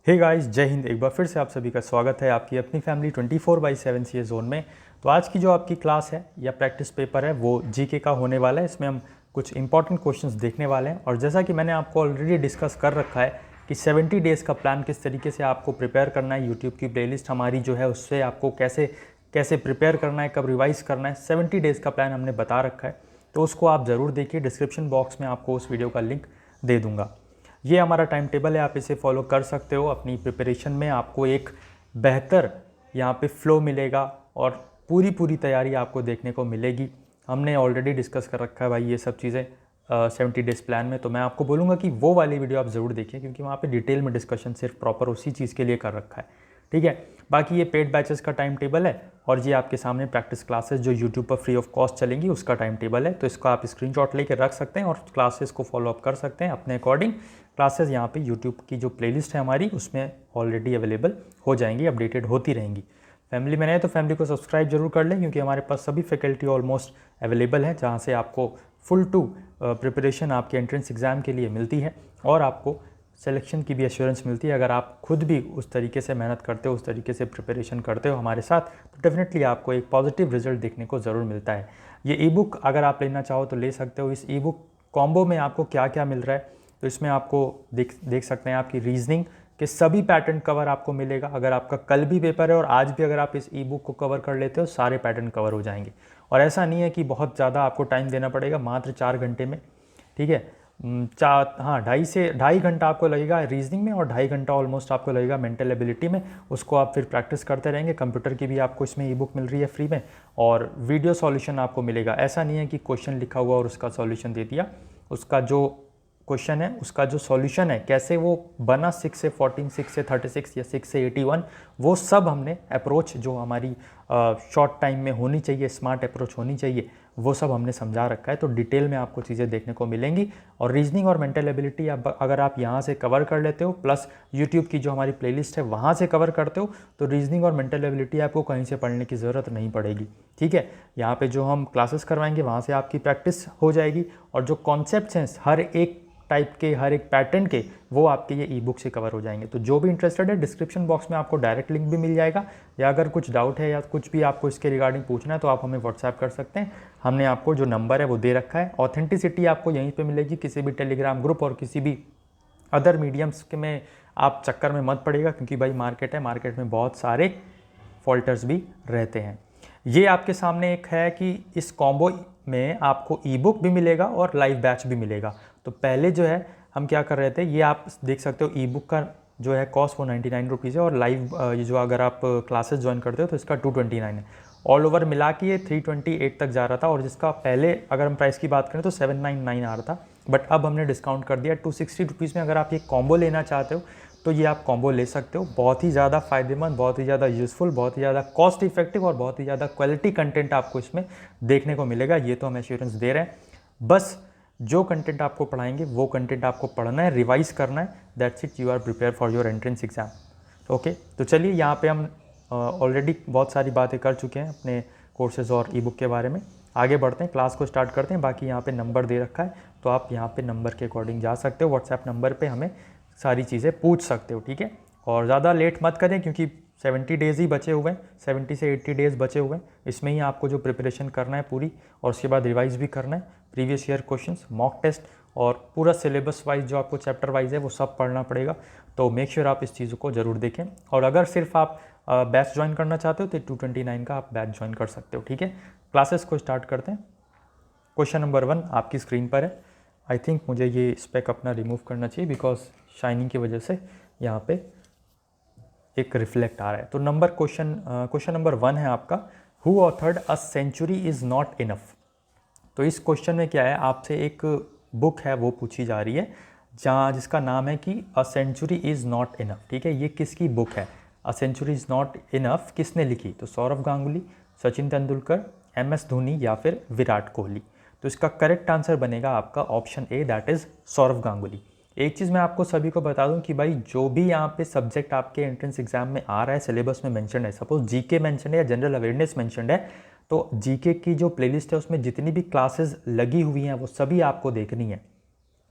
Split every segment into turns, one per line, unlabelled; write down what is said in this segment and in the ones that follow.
Hey guys, जय हिंद। एक बार फिर से आप सभी का स्वागत है आपकी अपनी फैमिली 24/7 सी जोन में। तो आज की जो आपकी क्लास है या प्रैक्टिस पेपर है वो जीके का होने वाला है। इसमें हम कुछ इंपॉर्टेंट क्वेश्चंस देखने वाले हैं और जैसा कि मैंने आपको ऑलरेडी डिस्कस कर रखा है कि 70 डेज़ का प्लान किस तरीके से आपको प्रिपेयर करना है। यूट्यूब की प्लेलिस्ट हमारी जो है उससे आपको कैसे कैसे प्रिपेयर करना है, कब रिवाइज़ करना है, 70 डेज़ का प्लान हमने बता रखा है। तो उसको आप ज़रूर देखिए। डिस्क्रिप्शन बॉक्स में आपको उस वीडियो का लिंक दे दूँगा। ये हमारा टाइम टेबल है, आप इसे फॉलो कर सकते हो। अपनी प्रिपरेशन में आपको एक बेहतर यहाँ पे फ्लो मिलेगा और पूरी तैयारी आपको देखने को मिलेगी। हमने ऑलरेडी डिस्कस कर रखा है भाई ये सब चीज़ें 70 डेज़ प्लान में। तो मैं आपको बोलूँगा कि वो वाली वीडियो आप ज़रूर देखिए क्योंकि वहाँ पे डिटेल में डिस्कशन सिर्फ प्रॉपर उसी चीज़ के लिए कर रखा है। ठीक है, बाकी ये पेड बैचेस का टाइम टेबल है और ये आपके सामने प्रैक्टिस क्लासेस जो यूट्यूब पर फ्री ऑफ कॉस्ट चलेंगी उसका टाइम टेबल है। तो इसको आप स्क्रीनशॉट लेके रख सकते हैं और क्लासेस को फॉलो अप कर सकते हैं अपने अकॉर्डिंग। क्लासेस यहाँ पे यूट्यूब की जो प्लेलिस्ट है हमारी उसमें ऑलरेडी अवेलेबल हो जाएंगी, अपडेटेड होती रहेंगी। फैमिली में नए तो फैमिली को सब्सक्राइब जरूर कर लें क्योंकि हमारे पास सभी फैकल्टी ऑलमोस्ट अवेलेबल है जहाँ से आपको फुल टू प्रिपरेशन आपके एंट्रेंस एग्ज़ाम के लिए मिलती है और आपको सिलेक्शन की भी एश्योरेंस मिलती है। अगर आप खुद भी उस तरीके से मेहनत करते हो, उस तरीके से प्रिपरेशन करते हो हमारे साथ, तो डेफिनेटली आपको एक पॉजिटिव रिजल्ट देखने को ज़रूर मिलता है। ये ई बुक अगर आप लेना चाहो तो ले सकते हो। इस ई बुक कॉम्बो में आपको क्या क्या मिल रहा है तो इसमें आपको देख सकते हैं आपकी रीजनिंग के सभी पैटर्न कवर आपको मिलेगा। अगर आपका कल भी पेपर है और आज भी अगर आप इस ई बुक को कवर कर लेते हो सारे पैटर्न कवर हो जाएंगे। और ऐसा नहीं है कि बहुत ज़्यादा आपको टाइम देना पड़ेगा, मात्र 4 घंटे में। ठीक है, 2.5 घंटा आपको लगेगा रीजनिंग में और 2.5 घंटा ऑलमोस्ट आपको लगेगा मेंटल एबिलिटी में। उसको आप फिर प्रैक्टिस करते रहेंगे। कंप्यूटर की भी आपको इसमें ई बुक मिल रही है फ्री में और वीडियो सॉल्यूशन आपको मिलेगा। ऐसा नहीं है कि क्वेश्चन लिखा हुआ और उसका सॉल्यूशन दे दिया। उसका जो क्वेश्चन है उसका जो सॉल्यूशन है कैसे वो बना 6 से 14, 6 से 36 या 6 से 81, वो सब हमने अप्रोच जो हमारी शॉर्ट टाइम में होनी चाहिए, स्मार्ट अप्रोच होनी चाहिए, वो सब हमने समझा रखा है। तो डिटेल में आपको चीज़ें देखने को मिलेंगी और रीजनिंग और मेंटल एबिलिटी अगर आप यहाँ से कवर कर लेते हो प्लस यूट्यूब की जो हमारी प्लेलिस्ट है वहाँ से कवर करते हो तो रीजनिंग और मेंटल एबिलिटी आपको कहीं से पढ़ने की ज़रूरत नहीं पड़ेगी। ठीक है, यहाँ पे जो हम क्लासेस करवाएंगे वहाँ से आपकी प्रैक्टिस हो जाएगी और जो कॉन्सेप्ट्स हैं हर एक टाइप के, हर एक पैटर्न के, वो आपके ये ई बुक से कवर हो जाएंगे। तो जो भी इंटरेस्टेड है डिस्क्रिप्शन बॉक्स में आपको डायरेक्ट लिंक भी मिल जाएगा या अगर कुछ डाउट है या कुछ भी आपको इसके रिगार्डिंग पूछना है तो आप हमें व्हाट्सएप कर सकते हैं। हमने आपको जो नंबर है वो दे रखा है। ऑथेंटिसिटी आपको यहीं पे मिलेगी, किसी भी टेलीग्राम ग्रुप और किसी भी अदर मीडियम्स के में आप चक्कर में मत पड़ेगा क्योंकि भाई मार्केट है, मार्केट में बहुत सारे फॉल्टर्स भी रहते हैं। ये आपके सामने एक है कि इस कॉम्बो में आपको ई बुक भी मिलेगा और लाइव बैच भी मिलेगा। तो पहले जो है हम क्या कर रहे थे, ये आप देख सकते हो ई बुक का जो है कॉस्ट वो 99 रुपीज़ है और लाइव ये जो अगर आप क्लासेस ज्वाइन करते हो तो इसका 229 है। ऑल ओवर मिला के ये 328 तक जा रहा था और जिसका पहले अगर हम प्राइस की बात करें तो 799 आ रहा था, बट अब हमने डिस्काउंट कर दिया 260 रुपीज़ में। अगर आप ये कॉम्बो लेना चाहते हो तो ये आप कॉम्बो ले सकते हो। बहुत ही ज़्यादा फ़ायदेमंद, बहुत ही ज़्यादा यूज़फुल, बहुत ही ज़्यादा कॉस्ट इफेक्टिव और बहुत ही ज़्यादा क्वालिटी कंटेंट आपको इसमें देखने को मिलेगा। ये तो हम एश्योरेंस दे रहे हैं। बस जो कंटेंट आपको पढ़ाएंगे वो कंटेंट आपको पढ़ना है, रिवाइज करना है। That's it, you are prepare for your entrance exam. Okay, तो चलिए यहाँ पे हम ऑलरेडी बहुत सारी बातें कर चुके हैं अपने कोर्सेज और ई बुक के बारे में। आगे बढ़ते हैं, क्लास को स्टार्ट करते हैं। बाकी यहाँ पे नंबर दे रखा है तो आप यहाँ पे नंबर के अकॉर्डिंग जा सकते हो। व्हाट्सएप नंबर पे हमें सारी चीज़ें पूछ सकते हो। ठीक है, और ज़्यादा लेट मत करें क्योंकि 70 डेज़ ही बचे हुए हैं, 70 से 80 डेज़ बचे हुए हैं। इसमें ही आपको जो प्रिपरेशन करना है पूरी और उसके बाद रिवाइज भी करना है। Previous year questions, mock test और पूरा सिलेबस वाइज जो आपको चैप्टर वाइज है वो सब पढ़ना पड़ेगा। तो मेक श्योर आप इस चीज़ को ज़रूर देखें। और अगर सिर्फ आप बैच ज्वाइन करना चाहते हो तो 229 का आप बैच ज्वाइन कर सकते हो। ठीक है, क्लासेस को स्टार्ट करते हैं। क्वेश्चन नंबर 1 आपकी स्क्रीन पर है। आई थिंक मुझे ये स्पेक अपना रिमूव करना चाहिए बिकॉज शाइनिंग की वजह से यहाँ पे एक रिफ्लेक्ट आ रहा है। तो क्वेश्चन नंबर 1 है आपका, who authored a century is not enough. तो इस क्वेश्चन में क्या है, आपसे एक बुक है वो पूछी जा रही है जिसका नाम है कि a century is not enough. ठीक है, ये किसकी बुक है? A century is not enough किसने लिखी? तो सौरव गांगुली, सचिन तेंदुलकर, MS धोनी या फिर विराट कोहली। तो इसका करेक्ट आंसर बनेगा आपका option A, that is Sourav Ganguly. एक चीज़ मैं आपको सभी को बता दूं कि भाई जो भी यहाँ पे सब्जेक्ट आपके एंट्रेंस एग्जाम में आ रहा है, सिलेबस में मेंशन है, सपोज जीके मेंशन है या जनरल अवेयरनेस मेंशन है, तो जीके की जो प्लेलिस्ट है उसमें जितनी भी क्लासेस लगी हुई हैं वो सभी आपको देखनी है।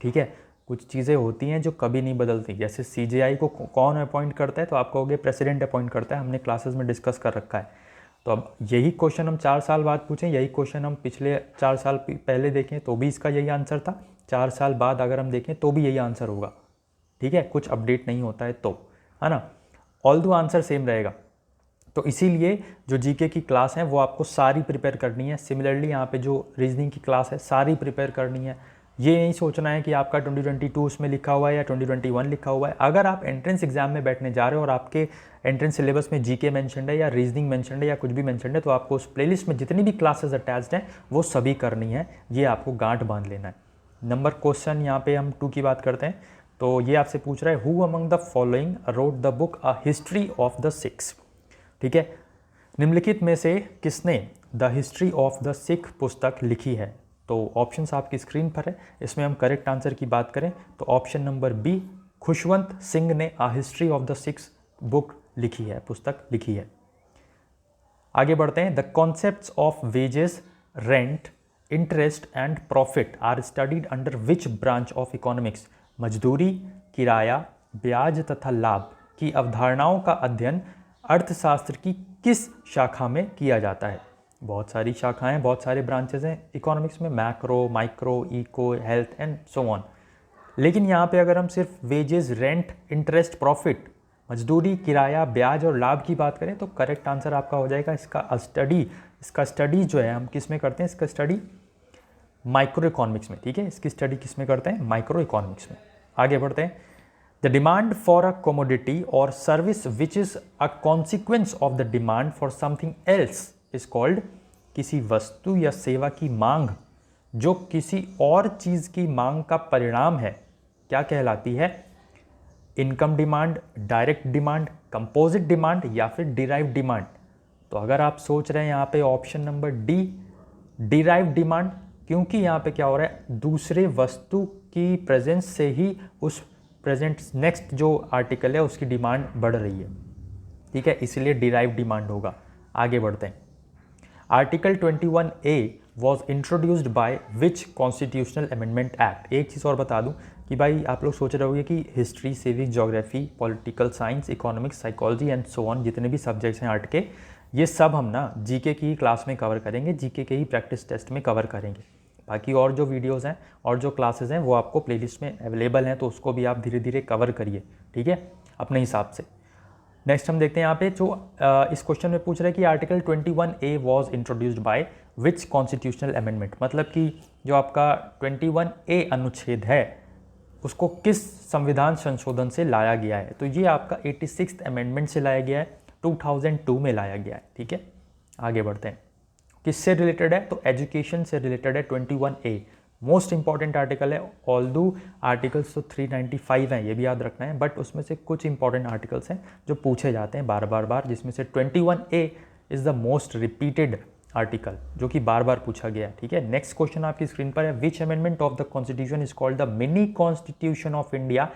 ठीक है, कुछ चीज़ें होती हैं जो कभी नहीं बदलती। जैसे CJI को कौन अपॉइंट करता है, तो आप कहोगे प्रेसिडेंट अपॉइंट करता है, हमने क्लासेस में डिस्कस कर रखा है। तो अब यही क्वेश्चन हम 4 साल बाद पूछें, यही क्वेश्चन हम पिछले 4 साल पहले देखें तो भी इसका यही आंसर था, 4 साल बाद अगर हम देखें तो भी यही आंसर होगा। ठीक है, कुछ अपडेट नहीं होता है तो, है ना, ऑल्दो आंसर सेम रहेगा। तो इसीलिए जो जीके की क्लास है वो आपको सारी प्रिपेयर करनी है। सिमिलरली यहाँ पे जो रीजनिंग की क्लास है सारी प्रिपेयर करनी है। ये नहीं सोचना है कि आपका 2022 उसमें लिखा हुआ है या 2021 लिखा हुआ है। अगर आप एंट्रेंस एग्जाम में बैठने जा रहे हो और आपके एंट्रेंस सिलेबस में जीके मेंशन्ड है या रीजनिंग मेंशन्ड है या कुछ भी मेंशन्ड है, तो आपको उस प्लेलिस्ट में जितनी भी क्लासेस अटैच्ड हैं वो सभी करनी है। ये आपको गांठ बांध लेना है। नंबर क्वेश्चन यहाँ पे हम 2 की बात करते हैं। तो ये आपसे पूछ रहा है, who among the following wrote the book a History of the six. ठीक है, निम्नलिखित में से किसने the history of the Sikh पुस्तक लिखी है। तो ऑप्शंस आपकी स्क्रीन पर है। इसमें हम करेक्ट आंसर की बात करें तो option number B, Khushwant Singh ने A History of the Sikhs book लिखी है, पुस्तक लिखी है। आगे बढ़ते हैं। The concepts of wages, rent, interest and profit are studied under which branch of economics. मजदूरी, किराया, ब्याज तथा लाभ की अवधारणाओं का अध्ययन अर्थशास्त्र की किस शाखा में किया जाता है। बहुत सारी शाखाएं, बहुत सारे ब्रांचेस हैं इकोनॉमिक्स में, macro, micro, eco, health and so on. लेकिन यहाँ पे अगर हम सिर्फ वेजेस, रेंट, इंटरेस्ट, प्रॉफिट, मजदूरी, किराया, ब्याज और लाभ की बात करें तो करेक्ट आंसर आपका हो जाएगा इसका स्टडी जो है हम किस में करते हैं, इसका स्टडी माइक्रो इकोनॉमिक्स में। ठीक है, इसकी स्टडी किस में करते हैं, माइक्रो इकोनॉमिक्स में। आगे बढ़ते हैं। The demand for a commodity और service which is a consequence of the demand for something else is called. किसी वस्तु या सेवा की मांग जो किसी और चीज की मांग का परिणाम है क्या कहलाती है। Income demand, direct demand, composite demand या फिर डिराइव डिमांड। तो अगर आप सोच रहे हैं यहाँ पे option number D, derive demand, क्योंकि यहाँ पे क्या हो रहा है, दूसरे वस्तु की प्रेजेंस से ही उस प्रेजेंट नेक्स्ट जो आर्टिकल है उसकी डिमांड बढ़ रही है। ठीक है, इसलिए डिराइव डिमांड होगा। आगे बढ़ते हैं। Article 21A was introduced by which constitutional amendment act. एक चीज़ और बता दूं कि भाई आप लोग सोच रहे होंगे कि history, civic, geography, political science, economics, psychology and so on, जितने भी सब्जेक्ट्स हैं आर्ट के, ये सब हम ना जीके की क्लास में कवर करेंगे, जीके के ही प्रैक्टिस टेस्ट में कवर करेंगे। बाकी और जो वीडियोस हैं और जो क्लासेस हैं वो आपको प्लेलिस्ट में अवेलेबल हैं, तो उसको भी आप धीरे धीरे कवर करिए। ठीक है, अपने हिसाब से। नेक्स्ट हम देखते हैं यहाँ पे जो इस क्वेश्चन में पूछ रहे हैं कि article 21A was introduced by which constitutional amendment. मतलब कि जो आपका 21A अनुच्छेद है उसको किस संविधान संशोधन से लाया गया है। तो ये आपका 86th अमेंडमेंट से लाया गया है, 2002 में लाया गया है। ठीक है, आगे बढ़ते हैं। किससे रिलेटेड है, तो एजुकेशन से रिलेटेड है। 21A मोस्ट इंपॉर्टेंट आर्टिकल है। ऑल्दो आर्टिकल्स तो 395 हैं, ये भी याद रखना है, बट उसमें से कुछ इंपॉर्टेंट आर्टिकल्स हैं जो पूछे जाते हैं बार बार, जिसमें से 21A is the most repeated article जो कि बार बार पूछा गया है। ठीक है, नेक्स्ट क्वेश्चन आपकी स्क्रीन पर है। विच amendment of the constitution is called the mini constitution of India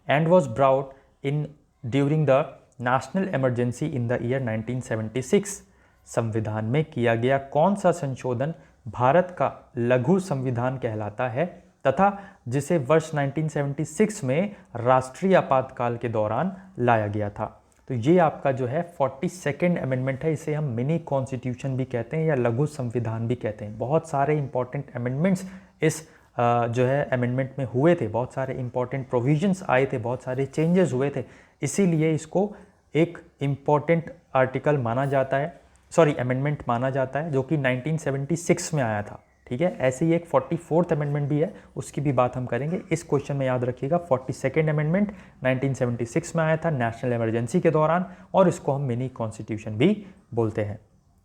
and was brought in during the national emergency in the year 1976। संविधान में किया गया कौन सा संशोधन भारत का लघु संविधान कहलाता है तथा जिसे वर्ष 1976 में राष्ट्रीय आपातकाल के दौरान लाया गया था। तो ये आपका जो है 42nd अमेंडमेंट है। इसे हम मिनी कॉन्स्टिट्यूशन भी कहते हैं या लघु संविधान भी कहते हैं। बहुत सारे इंपॉर्टेंट अमेंडमेंट्स इस जो है अमेंडमेंट में हुए थे, बहुत सारे इंपॉर्टेंट प्रोविजंस आए थे, बहुत सारे चेंजेस हुए थे, इसीलिए इसको एक इम्पॉर्टेंट आर्टिकल माना जाता है, सॉरी अमेंडमेंट माना जाता है, जो कि 1976 में आया था। ठीक है, ऐसे ही एक 44th अमेंडमेंट भी है, उसकी भी बात हम करेंगे। इस क्वेश्चन में याद रखिएगा 42nd अमेंडमेंट 1976 में आया था नेशनल इमरजेंसी के दौरान, और इसको हम मिनी कॉन्स्टिट्यूशन भी बोलते हैं।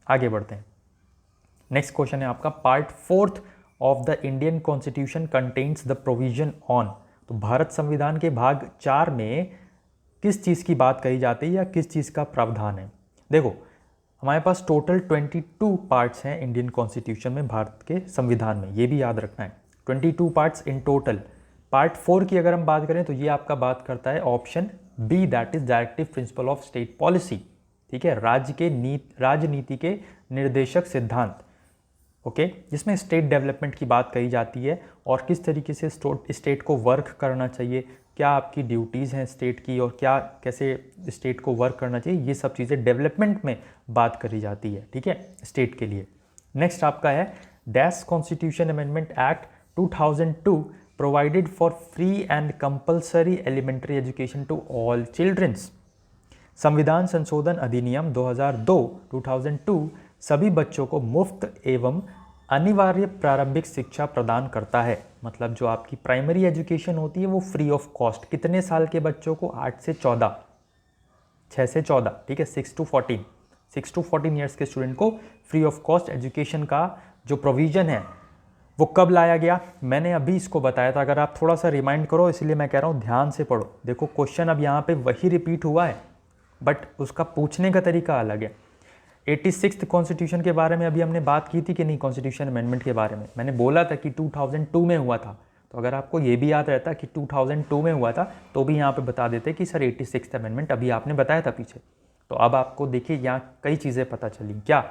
आगे बढ़ते हैं। नेक्स्ट क्वेश्चन है आपका part 4th of the Indian constitution contains the provision on. तो भारत संविधान के भाग 4 में किस चीज़ की बात कही जाती है या किस चीज़ का प्रावधान है। देखो, हमारे पास टोटल 22 पार्ट्स हैं इंडियन कॉन्स्टिट्यूशन में, भारत के संविधान में, ये भी याद रखना है, 22 पार्ट्स इन टोटल। पार्ट 4 की अगर हम बात करें तो ये आपका बात करता है option B, that is directive principle of state policy. ठीक है, राजनीति के निर्देशक सिद्धांत। ओके, जिसमें स्टेट डेवलपमेंट की बात कही जाती है और किस तरीके से स्टेट को वर्क करना चाहिए, क्या आपकी ड्यूटीज़ हैं स्टेट की और क्या कैसे स्टेट को वर्क करना चाहिए, ये सब चीज़ें डेवलपमेंट में बात करी जाती है, ठीक है, स्टेट के लिए। नेक्स्ट आपका है dash constitution amendment act 2002 provided for free and compulsory elementary education to all childrens. संविधान संशोधन अधिनियम 2002 सभी बच्चों को मुफ्त एवं अनिवार्य प्रारंभिक शिक्षा प्रदान करता है। मतलब जो आपकी प्राइमरी एजुकेशन होती है वो फ्री ऑफ कॉस्ट। कितने साल के बच्चों को? 8 से 14, 6 से 14, ठीक है, 6 to 14 ईयर्स के स्टूडेंट को फ्री ऑफ कॉस्ट एजुकेशन का जो प्रोविज़न है वो कब लाया गया? मैंने अभी इसको बताया था, अगर आप थोड़ा सा रिमाइंड करो, इसलिए मैं कह रहा हूँ ध्यान से पढ़ो। देखो क्वेश्चन अब यहाँ पे वही रिपीट हुआ है बट उसका पूछने का तरीका अलग है। 86th कॉन्स्टिट्यूशन के बारे में अभी हमने बात की थी कि नहीं? कॉन्स्टिट्यूशन अमेंडमेंट के बारे में मैंने बोला था कि 2002 में हुआ था, तो अगर आपको ये भी याद रहता कि 2002 में हुआ था तो भी यहाँ पे बता देते कि सर 86th अमेंडमेंट अभी आपने बताया था पीछे। तो अब आपको देखिए यहाँ कई चीज़ें पता चली। क्या?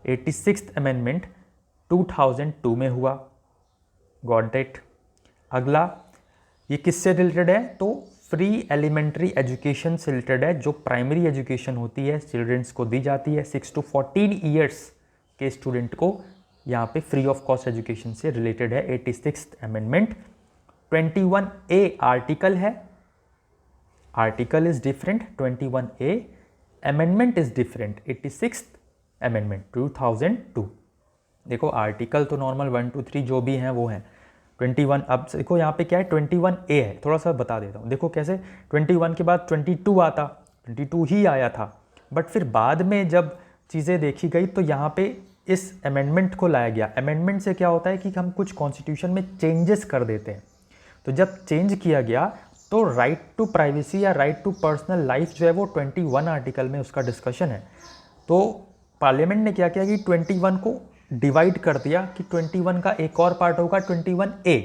86th अमेंडमेंट 2002 में हुआ, गॉट दैट। अगला, ये किससे रिलेटेड है? तो फ्री एलिमेंट्री एजुकेशन से रिलेटेड है, जो प्राइमरी एजुकेशन होती है चिल्ड्रंस को दी जाती है 6 to 14 ईयर्स के स्टूडेंट को, यहाँ पे फ्री ऑफ कॉस्ट एजुकेशन से रिलेटेड है 86th अमेंडमेंट। 21A आर्टिकल है, article is different, 21A amendment is different. 86th amendment 2002, देखो आर्टिकल तो नॉर्मल 1 to 3 जो भी हैं वो हैं। 21, अब देखो यहाँ पे क्या है, 21A है, थोड़ा सा बता देता हूँ। देखो कैसे 21 के बाद 22 आता, 22 ही आया था, बट फिर बाद में जब चीज़ें देखी गई तो यहाँ पे इस अमेंडमेंट को लाया गया। अमेंडमेंट से क्या होता है कि हम कुछ कॉन्स्टिट्यूशन में चेंजेस कर देते हैं, तो जब चेंज किया गया तो राइट टू प्राइवेसी या राइट टू पर्सनल लाइफ जो है वो 21 आर्टिकल में उसका डिस्कशन है। तो पार्लियामेंट ने क्या किया कि 21 को डिवाइड कर दिया कि 21 का एक और पार्ट होगा 21A,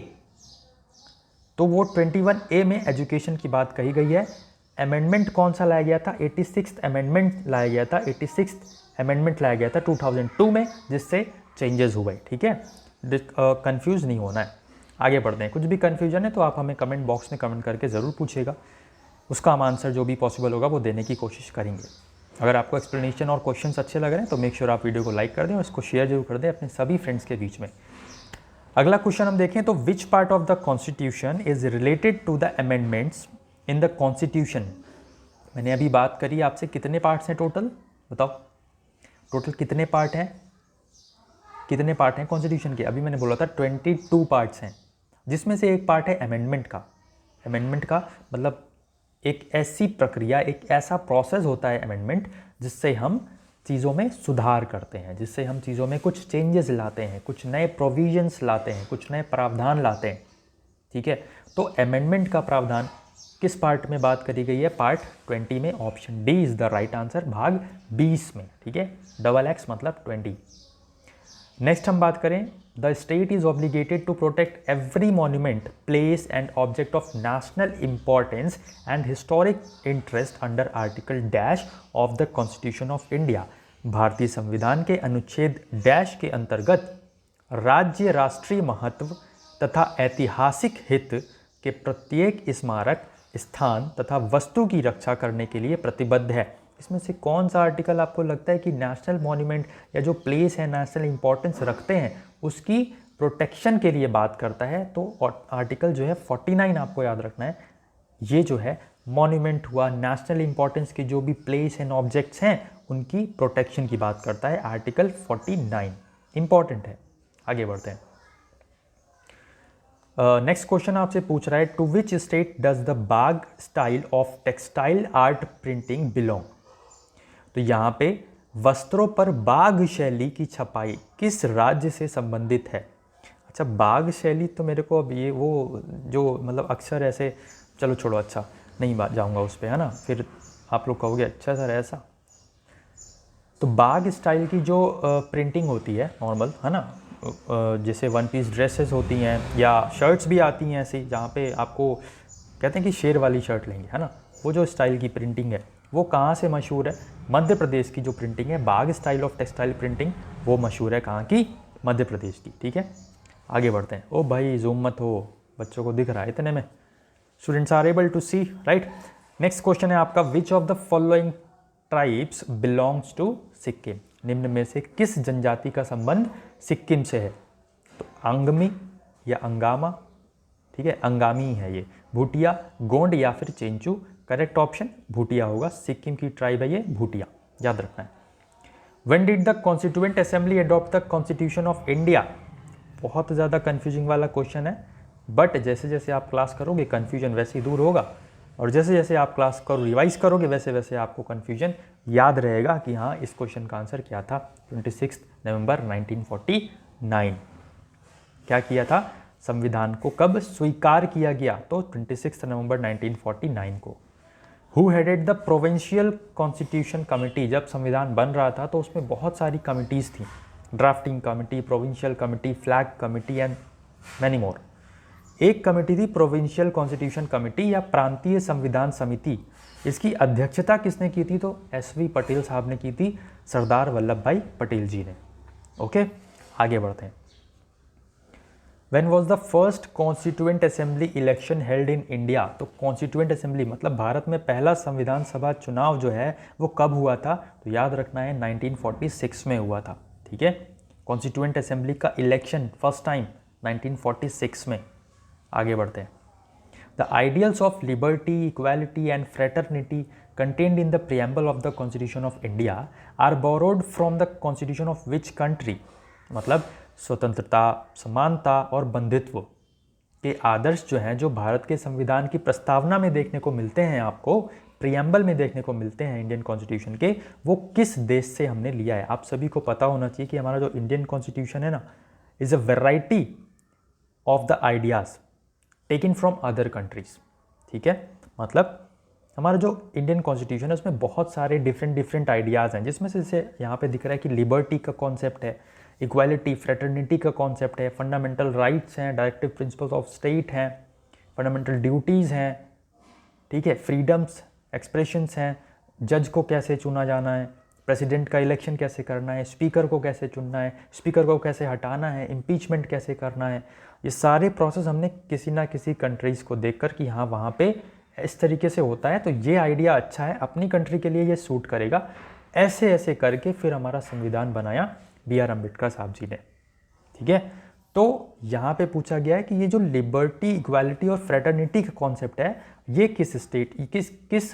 तो वो 21A में एजुकेशन की बात कही गई है। अमेंडमेंट कौन सा लाया गया था? 86th अमेंडमेंट लाया गया था, 86th अमेंडमेंट लाया गया था 2002 में, जिससे चेंजेस हुए, ठीक है। कंफ्यूज नहीं होना है। आगे बढ़ते हैं। कुछ भी कन्फ्यूजन है तो आप हमें कमेंट बॉक्स में कमेंट करके ज़रूर पूछिएगा, उसका हम आंसर जो भी पॉसिबल होगा वो देने की कोशिश करेंगे। अगर आपको एक्सप्लेनेशन और क्वेश्चंस अच्छे लग रहे हैं तो मेक श्योर आप वीडियो को लाइक कर दें और इसको शेयर जरूर कर दें अपने सभी फ्रेंड्स के बीच में। अगला क्वेश्चन हम देखें तो which part of the constitution is related to the amendments in the constitution. मैंने अभी बात करी आपसे, कितने पार्ट्स हैं टोटल? बताओ टोटल कितने पार्ट हैं, कितने पार्ट हैं कॉन्स्टिट्यूशन के? अभी मैंने बोला था 22 पार्ट्स हैं, जिसमें से एक पार्ट है अमेंडमेंट का। अमेंडमेंट का मतलब एक ऐसी प्रक्रिया, एक ऐसा प्रोसेस होता है अमेंडमेंट, जिससे हम चीज़ों में सुधार करते हैं, जिससे हम चीज़ों में कुछ चेंजेस लाते हैं, कुछ नए प्रोविजंस लाते हैं, कुछ नए प्रावधान लाते हैं, ठीक है। तो अमेंडमेंट का प्रावधान किस पार्ट में बात करी गई है? पार्ट 20 में। Option D is the right answer, भाग 20 में, ठीक है। XX मतलब 20। नेक्स्ट हम बात करें, the state is obligated to protect every monument, place and object of national importance and historic interest under article dash of the constitution of India. भारतीय संविधान के अनुच्छेद डैश के अंतर्गत राज्य राष्ट्रीय महत्व तथा ऐतिहासिक हित के प्रत्येक स्मारक, स्थान तथा वस्तु की रक्षा करने के लिए प्रतिबद्ध है। इसमें से कौन सा आर्टिकल आपको लगता है कि नेशनल मॉन्यूमेंट या जो प्लेस है नेशनल इंपॉर्टेंस रखते हैं उसकी प्रोटेक्शन के लिए बात करता है? तो आर्टिकल जो है 49 आपको याद रखना है। ये जो है मॉन्यूमेंट हुआ, नेशनल इंपॉर्टेंस के जो भी प्लेस एंड ऑब्जेक्ट्स हैं उनकी प्रोटेक्शन की बात करता है। आर्टिकल 49 इंपॉर्टेंट है। आगे बढ़ते हैं। नेक्स्ट क्वेश्चन आपसे पूछ रहा है, to which state does the Bagh style of textile art printing belong. तो यहाँ पे वस्त्रों पर बाग शैली की छपाई किस राज्य से संबंधित है? अच्छा, बाग शैली तो मेरे को अब ये वो जो मतलब अक्सर ऐसे, चलो छोड़ो, अच्छा नहीं जाऊँगा उस पर, है ना, फिर आप लोग कहोगे अच्छा सर ऐसा। तो बाग स्टाइल की जो प्रिंटिंग होती है नॉर्मल, है ना, जैसे वन पीस ड्रेसेस होती हैं या शर्ट्स भी आती हैं ऐसी, जहाँ पे आपको कहते हैं कि शेर वाली शर्ट लेंगे, है ना, वो जो स्टाइल की प्रिंटिंग है वो कहाँ से मशहूर है? मध्य प्रदेश की जो प्रिंटिंग है, बाग स्टाइल ऑफ टेक्सटाइल प्रिंटिंग, वो मशहूर है कहाँ की? मध्य प्रदेश की। ठीक है, आगे बढ़ते हैं। ओ भाई जूम मत हो, बच्चों को दिख रहा है इतने में, students are able to see, right. Next question है आपका, which of the following tribes belongs to Sikkim, निम्न में से किस जनजाति का संबंध सिक्किम से है? तो अंगमी या अंगामा, ठीक है, अंगामी है ये, भूटिया, गोंड या फिर चेंचू। करेक्ट ऑप्शन भूटिया होगा, सिक्किम की ट्राइब है ये भूटिया, याद रखना है। When did the Constituent Assembly adopt the Constitution of India? बहुत ज़्यादा कन्फ्यूजिंग वाला क्वेश्चन है, बट जैसे जैसे आप क्लास करोगे कन्फ्यूजन वैसे ही दूर होगा, और जैसे जैसे आप क्लास को रिवाइज करोगे वैसे वैसे आपको कन्फ्यूजन याद रहेगा कि हाँ इस क्वेश्चन का आंसर क्या था। 26 नवंबर 1949 क्या किया था, संविधान को कब स्वीकार किया गया? तो 26 नवंबर 1949 को। Who headed the provincial constitution committee, जब संविधान बन रहा था तो उसमें बहुत सारी कमिटीज़ थी, drafting committee, provincial committee, flag committee and many more. एक कमेटी थी प्रोविंशियल कॉन्स्टिट्यूशन कमेटी या प्रांतीय संविधान समिति, इसकी अध्यक्षता किसने की थी? तो SV पटेल साहब ने की थी, सरदार वल्लभ भाई पटेल जी ने। ओके, आगे बढ़ते हैं। When was the first Constituent Assembly election held in India? तो Constituent Assembly मतलब भारत में पहला संविधान सभा चुनाव जो है वो कब हुआ था? तो याद रखना है 1946 में हुआ था। ठीक है, Constituent Assembly का इलेक्शन फर्स्ट टाइम 1946 में। आगे बढ़ते हैं। The ideals of liberty, equality and fraternity contained in the preamble of the Constitution of India are borrowed from the Constitution of which country? मतलब स्वतंत्रता, समानता और बंधुत्व के आदर्श जो हैं, जो भारत के संविधान की प्रस्तावना में देखने को मिलते हैं, आपको प्रियम्बल में देखने को मिलते हैं इंडियन कॉन्स्टिट्यूशन के, वो किस देश से हमने लिया है? आप सभी को पता होना चाहिए कि हमारा जो इंडियन कॉन्स्टिट्यूशन है ना, is a variety of the ideas taken from other countries. ठीक है, मतलब हमारा जो इंडियन कॉन्स्टिट्यूशन है उसमें बहुत सारे डिफरेंट आइडियाज़ हैं, जिसमें से यहाँ पे दिख रहा है कि लिबर्टी का कॉन्सेप्ट है, इक्वालिटी, फ्रेटर्निटी का कॉन्सेप्ट है, फंडामेंटल राइट्स हैं, डायरेक्टिव प्रिंसिपल्स ऑफ स्टेट हैं, फंडामेंटल ड्यूटीज़ हैं, ठीक है, फ्रीडम्स, एक्सप्रेशंस हैं, जज को कैसे चुना जाना है, प्रेसिडेंट का इलेक्शन कैसे करना है, स्पीकर को कैसे चुनना है, स्पीकर को कैसे हटाना है, इम्पीचमेंट कैसे करना है, ये सारे प्रोसेस हमने किसी ना किसी कंट्रीज़ को देखकर कि हाँ वहाँ पे इस तरीके से होता है, तो ये आइडिया अच्छा है, अपनी कंट्री के लिए ये सूट करेगा, ऐसे ऐसे करके फिर हमारा संविधान बनाया BR अम्बेडकर साहब जी ने। ठीक है, तो यहाँ पे पूछा गया है कि ये जो लिबर्टी, इक्वालिटी और फ्रेटर्निटी का कॉन्सेप्ट है, ये किस स्टेट, किस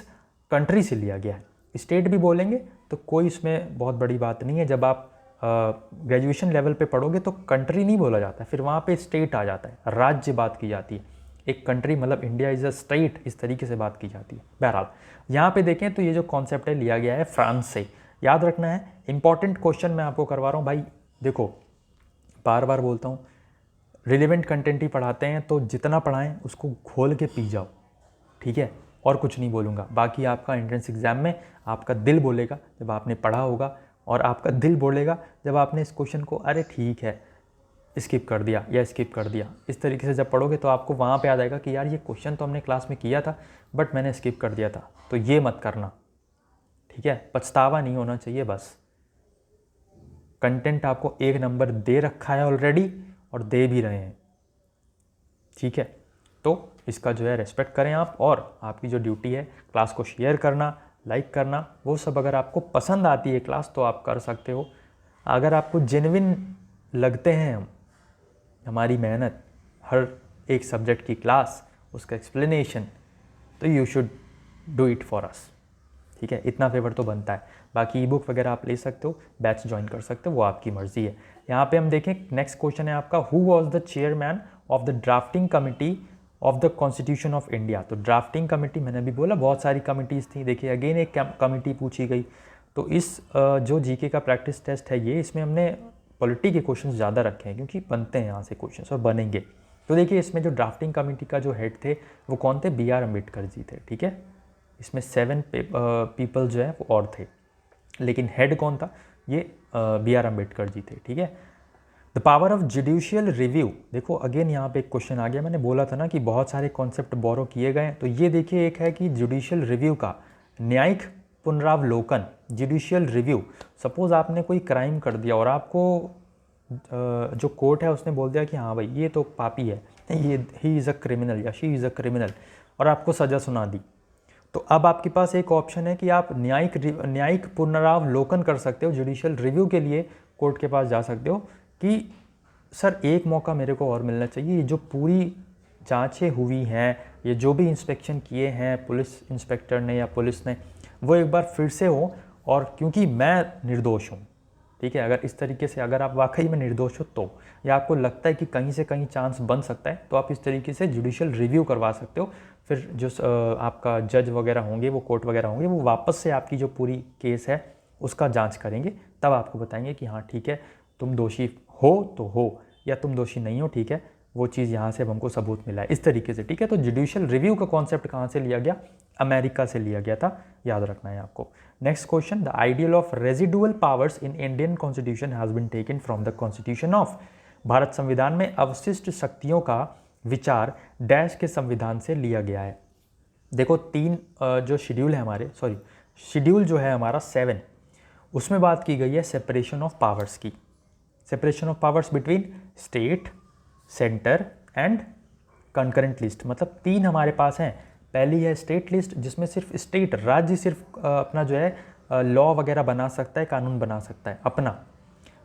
कंट्री से लिया गया है? स्टेट भी बोलेंगे तो कोई इसमें बहुत बड़ी बात नहीं है, जब आप ग्रेजुएशन लेवल पे पढ़ोगे तो कंट्री नहीं बोला जाता है, फिर वहाँ पे स्टेट आ जाता है, राज्य बात की जाती है, एक कंट्री मतलब इंडिया इज़ अ स्टेट, इस तरीके से बात की जाती है। बहरहाल यहाँ पे देखें तो ये जो कॉन्सेप्ट है लिया गया है फ्रांस से, याद रखना है। इंपॉर्टेंट क्वेश्चन मैं आपको करवा रहा हूँ भाई, देखो बार बार बोलता हूँ, रिलेवेंट कंटेंट ही पढ़ाते हैं, तो जितना पढ़ाएं उसको खोल के पी जाओ। ठीक है, और कुछ नहीं बोलूँगा, बाकी आपका एंट्रेंस एग्जाम में आपका दिल बोलेगा जब आपने पढ़ा होगा, और आपका दिल बोलेगा जब आपने इस क्वेश्चन को अरे ठीक है स्किप कर दिया या स्किप कर दिया, इस तरीके से जब पढ़ोगे तो आपको वहाँ पे आ जाएगा कि यार ये क्वेश्चन तो हमने क्लास में किया था बट मैंने स्किप कर दिया था। तो ये मत करना, ठीक है, पछतावा नहीं होना चाहिए। बस कंटेंट आपको 1 नंबर दे रखा है ऑलरेडी और दे भी रहे हैं। ठीक है, तो इसका जो है रेस्पेक्ट करें आप, और आपकी जो ड्यूटी है क्लास को शेयर करना, लाइक करना, वो सब अगर आपको पसंद आती है क्लास तो आप कर सकते हो। अगर आपको जेन्युइन लगते हैं हमारी मेहनत, हर एक सब्जेक्ट की क्लास, उसका एक्सप्लेनेशन, तो you should do it for us. ठीक है, इतना फेवर तो बनता है। बाकी ई बुक वगैरह आप ले सकते हो, बैच ज्वाइन कर सकते हो, वो आपकी मर्जी है। यहाँ पे हम देखें, नेक्स्ट क्वेश्चन है आपका, who was the chairman of the drafting committee of the constitution of India? तो ड्राफ्टिंग कमेटी, मैंने भी बोला बहुत सारी कमिटीज़ थी। देखिए अगेन एक कमेटी पूछी गई, तो इस जो जीके का प्रैक्टिस टेस्ट है ये, इसमें हमने पॉलिटी के क्वेश्चन ज़्यादा रखे हैं क्योंकि बनते हैं यहाँ से क्वेश्चन और बनेंगे। तो देखिए इसमें जो ड्राफ्टिंग कमेटी का जो हेड थे वो कौन थे? BR अम्बेडकर जी थे। ठीक है, इसमें 7 पीपल जो है वो और थे, लेकिन हेड कौन था? ये BR अम्बेडकर जी थे। ठीक है, the power of judicial review, देखो अगेन यहाँ पे एक क्वेश्चन आ गया। मैंने बोला था ना कि बहुत सारे कॉन्सेप्ट बोरो किए गए हैं, तो ये देखिए एक है कि जुडिशियल रिव्यू का न्यायिक पुनरावलोकन, जुडिशियल रिव्यू। सपोज आपने कोई क्राइम कर दिया और आपको जो कोर्ट है उसने बोल दिया कि हाँ भाई ये तो पापी है, ये ही इज़ अ क्रिमिनल या शी इज़ अ क्रिमिनल, और आपको सज़ा सुना दी, तो अब आपके पास एक ऑप्शन है कि आप न्यायिक पुनरावलोकन कर सकते हो, जुडिशियल रिव्यू के लिए कोर्ट के पास जा सकते हो कि सर एक मौका मेरे को और मिलना चाहिए, ये जो पूरी जांचें हुई हैं, ये जो भी इंस्पेक्शन किए हैं पुलिस इंस्पेक्टर ने या पुलिस ने, वो एक बार फिर से हो, और क्योंकि मैं निर्दोष हूँ, ठीक है, अगर इस तरीके से अगर आप वाकई में निर्दोष हो तो, या आपको लगता है कि कहीं से कहीं चांस बन सकता है, तो आप इस तरीके से जुडिशियल रिव्यू करवा सकते हो। फिर जो आपका जज वगैरह होंगे, वो कोर्ट वगैरह होंगे, वो वापस से आपकी जो पूरी केस है उसका जांच करेंगे, तब आपको बताएंगे कि हाँ ठीक है तुम दोषी हो तो हो, या तुम दोषी नहीं हो, ठीक है वो चीज़ यहाँ से अब हमको सबूत मिला है, इस तरीके से, ठीक है। तो जुडिशियल रिव्यू का कॉन्सेप्ट कहाँ से लिया गया? अमेरिका से लिया गया था, याद रखना है आपको। Next question, the ideal of residual powers in Indian constitution has been taken from the constitution of, Bharat संविधान में अवशिष्ट शक्तियों का विचार डैश के संविधान से लिया गया है। देखो तीन जो शेड्यूल है हमारे, शेड्यूल जो है हमारा 7, उसमें बात की गई है सेपरेशन ऑफ पावर्स की, separation of powers between state, centre and concurrent list, मतलब 3 हमारे पास हैं। पहली है स्टेट लिस्ट, जिसमें सिर्फ स्टेट, राज्य सिर्फ अपना जो है लॉ वगैरह बना सकता है, कानून बना सकता है अपना।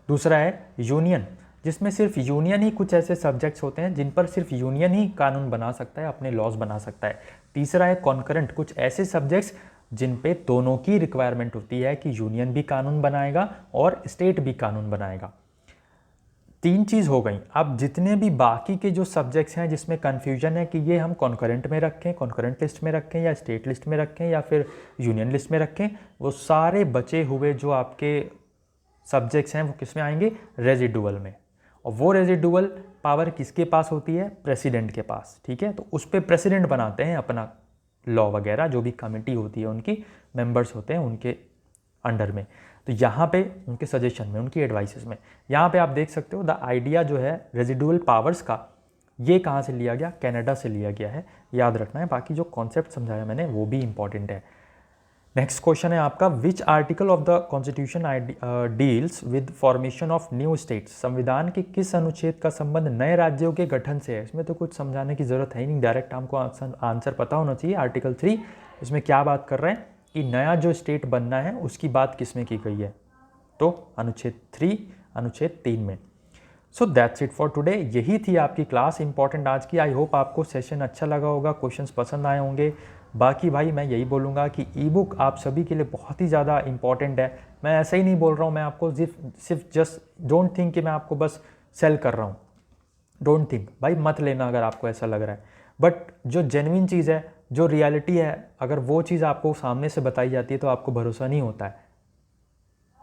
दूसरा है यूनियन, जिसमें सिर्फ यूनियन ही कुछ ऐसे सब्जेक्ट्स होते हैं जिन पर सिर्फ यूनियन ही कानून बना सकता है, अपने लॉज बना सकता है। तीसरा है कॉन्करेंट, कुछ ऐसे सब्जेक्ट्स जिन पे दोनों की रिक्वायरमेंट होती है कि यूनियन भी कानून बनाएगा और स्टेट भी कानून बनाएगा। 3 चीज़ हो गई। अब जितने भी बाकी के जो सब्जेक्ट्स हैं जिसमें कन्फ्यूजन है कि ये हम कॉन्करेंट में रखें, कॉन्करेंट लिस्ट में रखें, या स्टेट लिस्ट में रखें, या फिर यूनियन लिस्ट में रखें, वो सारे बचे हुए जो आपके सब्जेक्ट्स हैं वो किस में आएंगे? रेजिडुअल में। और वो रेजिडुअल पावर किसके पास होती है? प्रेसिडेंट के पास, ठीक है। तो उस पर प्रेसिडेंट बनाते हैं अपना लॉ वगैरह, जो भी कमेटी होती है उनकी मेंबर्स होते हैं उनके अंडर में। तो यहाँ पे उनके सजेशन में, उनकी एडवाइसेस में, यहाँ पे आप देख सकते हो द आइडिया जो है रेजिडुअल पावर्स का, ये कहाँ से लिया गया? कनाडा से लिया गया है, याद रखना है। बाकी जो कॉन्सेप्ट समझाया मैंने वो भी इंपॉर्टेंट है। नेक्स्ट क्वेश्चन है आपका, which article of the constitution deals with formation of new states, संविधान के किस अनुच्छेद का संबंध नए राज्यों के गठन से है? इसमें तो कुछ समझाने की जरूरत है ही नहीं, डायरेक्ट हमको आंसर पता होना चाहिए। आर्टिकल 3 इसमें क्या बात कर रहे हैं कि नया जो स्टेट बनना है उसकी बात किसमें की गई है? तो अनुच्छेद 3, अनुच्छेद 3 में। So that's it for today. यही थी आपकी क्लास इंपॉर्टेंट आज की। आई होप आपको सेशन अच्छा लगा होगा, क्वेश्चंस पसंद आए होंगे। बाकी भाई मैं यही बोलूँगा कि ई बुक आप सभी के लिए बहुत ही ज़्यादा इंपॉर्टेंट है। मैं ऐसा ही नहीं बोल रहा हूँ, मैं आपको सिर्फ जस्ट डोंट थिंक कि मैं आपको बस सेल कर रहा हूँ, डोंट थिंक भाई, मत लेना अगर आपको ऐसा लग रहा है। बट जो जेन्युइन चीज़ है, जो रियलिटी है, अगर वो चीज़ आपको सामने से बताई जाती है तो आपको भरोसा नहीं होता है।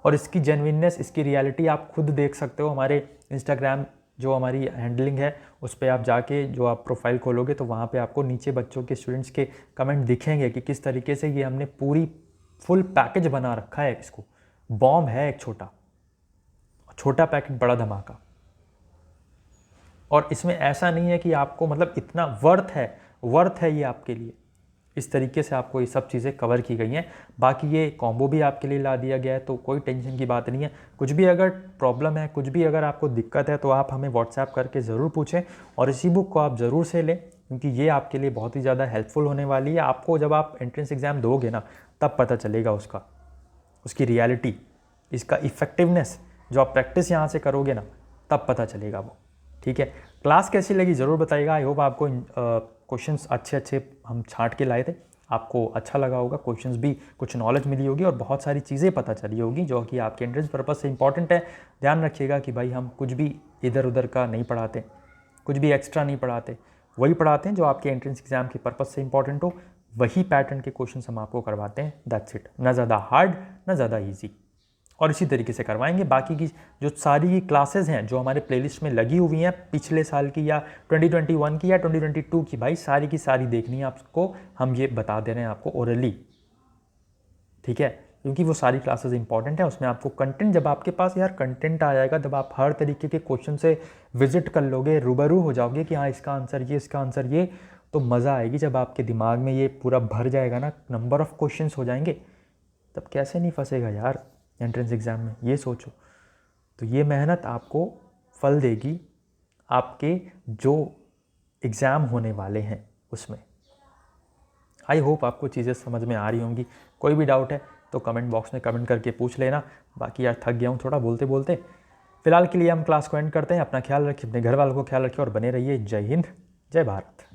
और इसकी जेन्युइननेस, इसकी रियलिटी आप खुद देख सकते हो। हमारे इंस्टाग्राम जो हमारी हैंडलिंग है उस पर आप जाके जो आप प्रोफाइल खोलोगे तो वहाँ पे आपको नीचे बच्चों के, स्टूडेंट्स के कमेंट दिखेंगे कि किस तरीके से ये हमने पूरी फुल पैकेज बना रखा है। इसको बॉम्ब है एक छोटा पैकेट बड़ा धमाका। और इसमें ऐसा नहीं है कि आपको मतलब इतना वर्थ है ये आपके लिए। इस तरीके से आपको ये सब चीज़ें कवर की गई हैं। बाकी ये कॉम्बो भी आपके लिए ला दिया गया है, तो कोई टेंशन की बात नहीं है। कुछ भी अगर प्रॉब्लम है, कुछ भी अगर आपको दिक्कत है तो आप हमें व्हाट्सएप करके ज़रूर पूछें, और इसी बुक को आप ज़रूर से लें, क्योंकि ये आपके लिए बहुत ही ज़्यादा हेल्पफुल होने वाली है। आपको जब आप एंट्रेंस एग्ज़ाम दोगे ना, तब पता चलेगा उसकी रियलिटी, इसका इफ़ेक्टिवनेस। जो आप प्रैक्टिस यहाँ से करोगे ना, तब पता चलेगा वो, ठीक है। क्लास कैसी लगी ज़रूर बताइएगा। आई होप आपको क्वेश्चंस अच्छे हम छांट के लाए थे, आपको अच्छा लगा होगा। क्वेश्चंस भी कुछ नॉलेज मिली होगी और बहुत सारी चीज़ें पता चली होगी जो कि आपके एंट्रेंस पर्पज़ से इंपॉर्टेंट है। ध्यान रखिएगा कि भाई हम कुछ भी इधर उधर का नहीं पढ़ाते, कुछ भी एक्स्ट्रा नहीं पढ़ाते, वही पढ़ाते हैं जो आपके एंट्रेंस एग्जाम के पर्पज़ से इंपॉर्टेंट हो। वही पैटर्न के क्वेश्चन हम आपको करवाते हैं, दैट्स इट। ना ज़्यादा हार्ड ना ज़्यादा ईजी, और इसी तरीके से करवाएंगे। बाकी की जो सारी क्लासेस हैं जो हमारे प्लेलिस्ट में लगी हुई हैं, पिछले साल की या 2021 की या 2022 की, भाई सारी की सारी देखनी है आपको। हम ये बता दे रहे हैं आपको ओरली, ठीक है, क्योंकि वो सारी क्लासेस इंपॉर्टेंट है। उसमें आपको कंटेंट, जब आपके पास यार कंटेंट आ जाएगा, जब आप हर तरीके के क्वेश्चन से विजिट कर लोगे, रूबरू हो जाओगे कि हाँ इसका आंसर ये, इसका आंसर ये, तो मज़ा आएगी। जब आपके दिमाग में ये पूरा भर जाएगा ना, नंबर ऑफ़ क्वेश्चन हो जाएंगे, तब कैसे नहीं फंसेगा यार एंट्रेंस एग्ज़ाम में, ये सोचो। तो ये मेहनत आपको फल देगी आपके जो एग्ज़ाम होने वाले हैं उसमें। आई होप आपको चीज़ें समझ में आ रही होंगी। कोई भी डाउट है तो कमेंट बॉक्स में कमेंट करके पूछ लेना। बाकी यार थक गया हूँ थोड़ा बोलते बोलते। फिलहाल के लिए हम क्लास को एंड करते हैं। अपना ख्याल रखिए, अपने घर वालों को ख्याल रखिए और बने रहिए। जय हिंद, जय भारत।